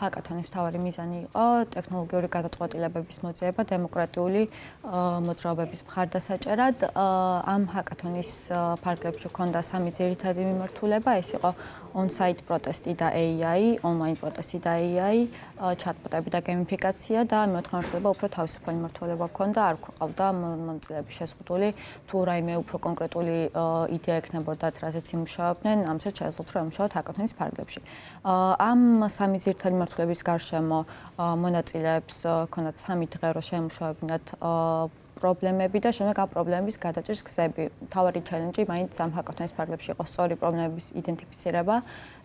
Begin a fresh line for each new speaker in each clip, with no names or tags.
ჰაკათონის მთავარი მიზანი იყო ტექნოლოგიური გადაწყვეტილებების მოძიება დემოკრატიული მოძრაობების მხარდასაჭერად. ამ ჰაკათონის ფარგლებში ჰქონდა სამი ძირითადი მიმართულება, ეს იყო on-site პროტესტი და AI, online პროტესტი და AI, ჩატბოტები და გეიმიფიკაცია და მეოთხე მიმართულება უფრო თავისუფალი მიმართულება ჰქონდა, არ გვყავდა მონაწილეების შეზღუდული, თუ რაიმე უფრო კონკრეტული იდეა ექნებოდათ, რაზეც იმუშავებდნენ, ამასაც შეეძლოთ რომ იმუშაოთ ჰაკათონის ფარგლებში. ამ სამი ძირითადი მიმართულების გარშემო მონაწილეებს ჰქონდათ სამი დღე რომ შეემუშავებინათ პრობლემები და შემდეგ ამ პრობლემების გადაჭრის გზები. მთავარი ჩელენჯი მაინც ამ ჰაკათონის ფარგლებში იყო სწორი პრობლემების იდენტიფიცირება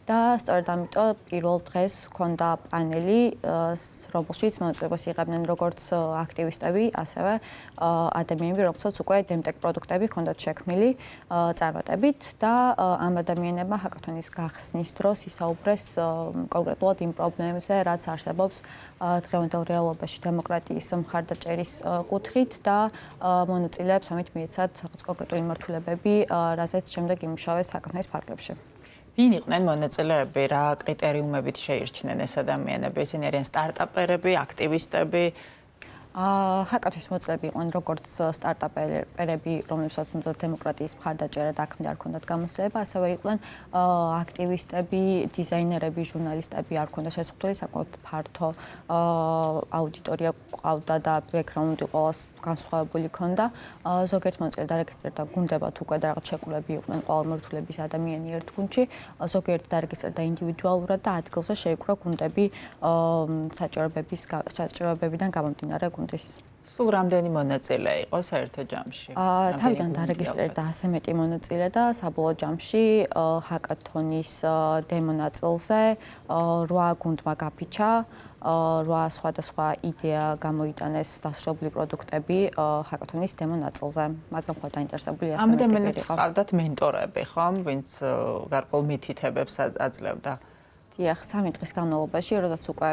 და სწორედ ამიტომ პირველ დღეს ჰქონდა პანელი, რომელშიც მონაწილეობას იღებდნენ როგორც აქტივისტები, ასევე ადამიანები, რომლებსაც უკვე დემტეკ პროდუქტები ჰქონდათ შექმნილი წარმატებით და ამ ადამიანებმა ჰაკათონის გახსნის დროს ისაუბრეს კონკრეტულად იმ პრობლემებზე, რაც არსებობს დღევანდელ რეალობაში დემოკრატიის მხარდაჭერის კუთხით და მონაწილეებს ამით მიეცათ კონკრეტული მიმართულებები, რაზეც შემდეგ იმუშავეს ჰაკათონის ფარგლებში.
ვინ იყვნენ მონაწილეები, რა კრიტერიუმებით შეირჩნენ ეს ადამიანები? ისინი არიან სტარტაპერები, აქტივისტები?
ჰაკათონის მოწლები იყვნენ როგორც სტარტაპერები, რომლებსაც უნდა დემოკრატიის მხარდაჭერა და აქამდე არ ჰქონდათ გამოცდილება, ასევე იყვნენ აქტივისტები, დიზაინერები, ჟურნალისტები, არ ჰქონდა შეზღუდული, საკმაოდ ფართო აუდიტორია ყავდა და ბექგრაუნდი ყოველს განსხვავებული ჰქონდა. ზოგიერთ მონაწილედ დარეგისტრირდა გუნდებად უკვე და რაღაც შეკრულები იყვნენ ყოველ მიმართულების ადამიანი ერთ გუნდში, ზოგიერთ დარეგისტრირდა ინდივიდუალურად და ადგილზე შეიკრა გუნდები საჭიროებებიდან გამომდინარე გუნდის.
სულ რამდენი მონაწილე იყო საერთო ჯამში?
თავიდან დარეგისტრირდა 100 მეტი მონაწილე და საბოლოო ჯამში ჰაკათონის დემო ნაწილზე 8 გუნდმა გაფიჩა, 8 სხვადასხვა იდეა გამოიტანეს დასრულებული პროდუქტები ჰაკათონის დემო ნაწილზე, მაგრამ ხო დაინტერესებული
ამ ადამიანებს ყავდათ მენტორები, ხომ, ვინც გარკვეულ მითითებებს აძლევდა?
დიახ, 3 დღის განმავლობაში, როდესაც უკვე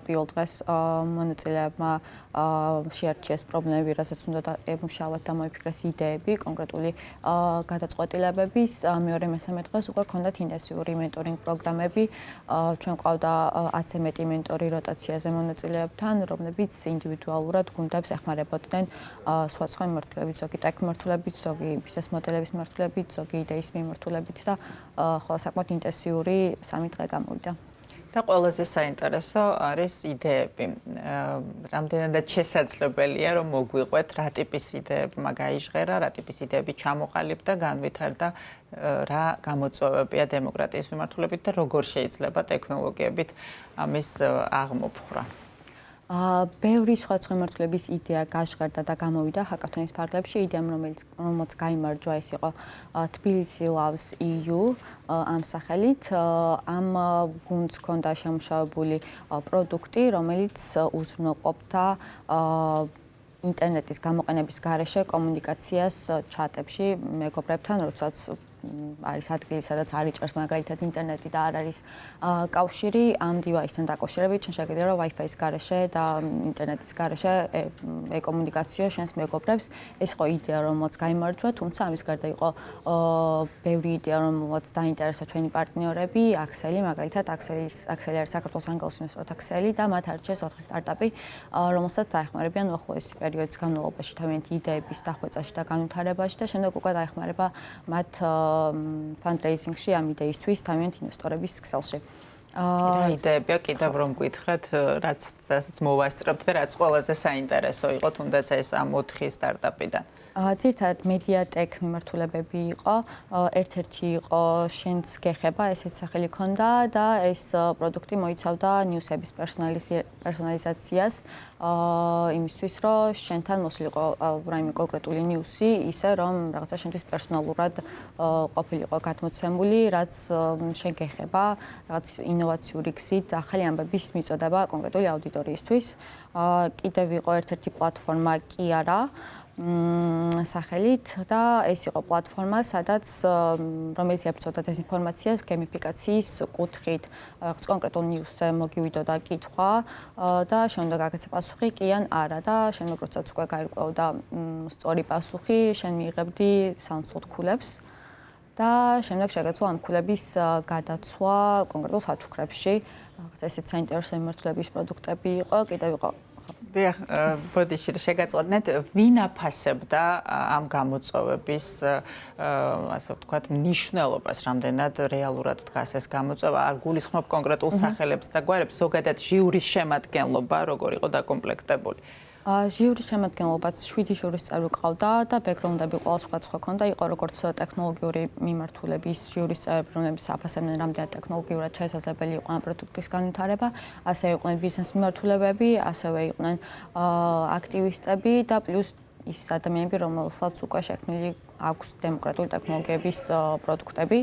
პირველ დღეს მონაწილეებმა შეარჩიეს პრობლემები, რასაც უნდა ემუშავათ და მოიფიქრეს იდეები, კონკრეტული გადაწყვეტილებების, მეორე მესამე დღეს უკვე ჰქონდათ ინტენსიური მენტორინგ პროგრამები. ჩვენ ყავდა 10-ზე მეტი მენტორი როტაციაზე მონაწილეებთან, რომლებიც ინდივიდუალურად გუნდებს ეხმარებოდნენ სხვადასხვა მიმართულებით, ზოგი ტექ მიმართულებით, ზოგი ბიზნეს მოდელების მიმართულებით, ზოგი იდეის მიმართულებით და ხოლო საკმაოდ ინტენსიური 3 დღე გამოვიდა.
და ყველაზე საინტერესო არის იდეები. რამდენადაც შესაძლებელია რომ მოგვიყვეთ რა ტიპის იდეებმა გაიჟღერა, რა ტიპის იდეები ჩამოყალიბდა, განვითარდა, რა გამოწვევებია დემოკრატიის მიმართულებით და როგორ შეიძლება ტექნოლოგიებით ამის აღმოფხვრა.
ბევრი სხვადასხვა მიმართულების იდეა გაჟღერდა და გამოვიდა ჰაკათონის ფარგლებში. იდეამ, რომელიც გაიმარჯვა, ეს იყო თბილისი loves EU ამ სახელით. ამ გუნდს ჰქონდა შემუშავებული პროდუქტი, რომელიც უზრუნველყოფდა ინტერნეტის გამოყენების გარეშე კომუნიკაციას ჩატებში მეგობრებთან, როდესაც არის ადგილი, სადაც არ იჭერს მაგალითად ინტერნეტი და არ არის კავშირი ამ დივაისთან დაკავშირებით, ჩვენ შეგიძლია რომ Wi-Fi-ის გარეშე და ინტერნეტის გარეშე ეკომუნიკაციო შენს მეგობრებს. ეს იყო იდეა, რომელსაც გაიმარჯვა, თუმცა ამის გარდა იყო ბევრი იდეა, რომელსაც დაინტერესა ჩვენი პარტნიორები, Axel, მაგალითად Axel არის საქართველოს ანგელოს ინვესტორთა ქსელი და მათ არჩეს 4 სტარტაპი, რომელსაც დაეხმარებიან უახლოესი პერიოდის განმავლობაში თავიანთი იდეების დახვეწაში და განვითარებაში და შემდეგ უკვე დაეხმარება მათ fundraising-ში ამ იდეისთვის თავიანთ ინვესტორების ქსელში.
რა იდეებია კიდევ რომ გითხრათ, რასაც მოვასწრებთ და რაც ყველაზე საინტერესო იყო თუნდაც ეს ამ 4 სტარტაპიდან?
ძირითადად მედიატეკ მიმართულებები იყო, ერთ-ერთი იყო შენც გეხება, ესეც სახელი ჰქონდა და ეს პროდუქტი მოიცავდა ნიუსების პერსონალიზაციას, იმისთვის, რომ შენთან მოსულიყო რაიმე კონკრეტული ნიუსი, ისე რომ რაღაცა შენთვის პერსონალურად ყოფილიყო გადმოცემული, რაც შენ გეხება, რაღაც ინოვაციური გზით ახალი ამბების მიწოდება კონკრეტული აუდიტორიისთვის. კიდევ იყო ერთ-ერთი პლატფორმა Kiara სახელით და ეს იყო პლატფორმა, სადაც რომელიც ებრძოდა დეზინფორმაციას გეიმიფიკაციის კუთხით, რაღაც კონკრეტულ ნიუსზე მოგივიდოდა კითხვა და შემდეგ გაგეცა პასუხი კი ან არა და შემდეგ როდესაც უკვე გაირკვევდა სწორი პასუხი, შენ მიიღებდი საუნდსლოდ ქულებს და შემდეგ შეგეძლო ამ ქულების გადაცვა კონკრეტულ საჩუქრებში. რაღაც ესეთ საინტერესო მიმართულების პროდუქტები იყო, კიდევ იყო.
დიახ, ბოდიში შეგაწოდნეთ, ვინ აფასებდა ამ გამოწვევების, ასე ვთქვათ, მნიშვნელობას, რამდენად რეალურად დგას ეს გამოწვევა, არ გულისხმობ კონკრეტულ სახელებს და გვარებს, ზოგადად ჟიურის შემადგენლობა როგორ იყო დაკომპლექტებული?
ჟიურის შემადგენლობაც 7 ჟიურის წევრი ყავდა და ბექგრაუნდები ყოველ სხვა ქონდა, იყო როგორც ტექნოლოგიური მიმართულების ჟიურის წევრები, რომლებიც აფასებდნენ რამდენად ტექნოლოგიურად შესაძლებელი იყო ამ პროდუქტის განვითარება, ასევე იყვნენ ბიზნეს მიმართულებები, ასევე იყვნენ აქტივისტები და პლუს ის ადამიანები, რომელსაც უკვე შექმნილი აქვს დემოკრატიული ტექნოლოგიების პროდუქტები.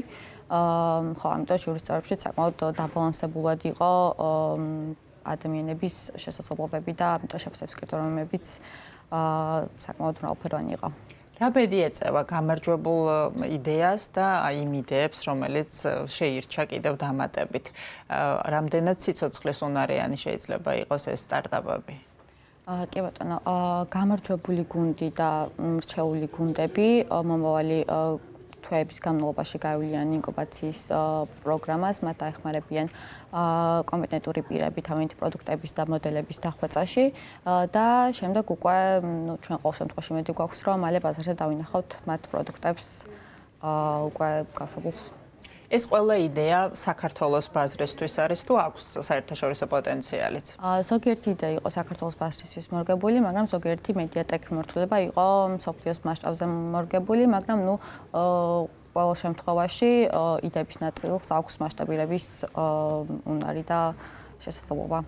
ხო, ამიტომ ჟიურის წევრებში საკმაოდ დაბალანსებულად იყო ადამიანების შესაძლებლობები და ამიტომ შეფასების კრიტერიუმებიც საკმაოდ მრავალფეროვანი იყო.
რა ბედი ეწევა გამარჯვებულ იდეას და იმ იდეებს, რომელიც შეირჩა კიდევ დამატებით? რამდენად სიცოცხლესუნარიანი შეიძლება იყოს ეს სტარტაპები?
კი ბატონო, გამარჯვებული გუნდი და მრჩეული გუნდები მომავალი თვეების განმავლობაში გაივლიან ინკუბაციის პროგრამას, მათ აეხმარებიან კომპეტენტური პირები თავიანთი პროდუქტების და მოდელების დახვეწაში და შემდეგ უკვე ჩვენ ყოველ შემთხვევაში მედი გვაქვს, რომ მალე ბაზარზე დავინახავთ მათ პროდუქტებს უკვე გაშვებულს.
ეს ყველა იდეა საქართველოს ბაზრისთვის არის თუ აქვს საერთაშორისო პოტენციალიც?
ზოგიერთი იდეა იყო საქართველოს ბაზრისთვის მორგებული, მაგრამ ზოგიერთი მედიატეკ მიმართულება იყო მსოფლიოს მასშტაბზე მორგებული, მაგრამ ყოველ შემთხვევაში იდეების ნაწილს აქვს მასშტაბირების უნარი და შესაძლებლობა.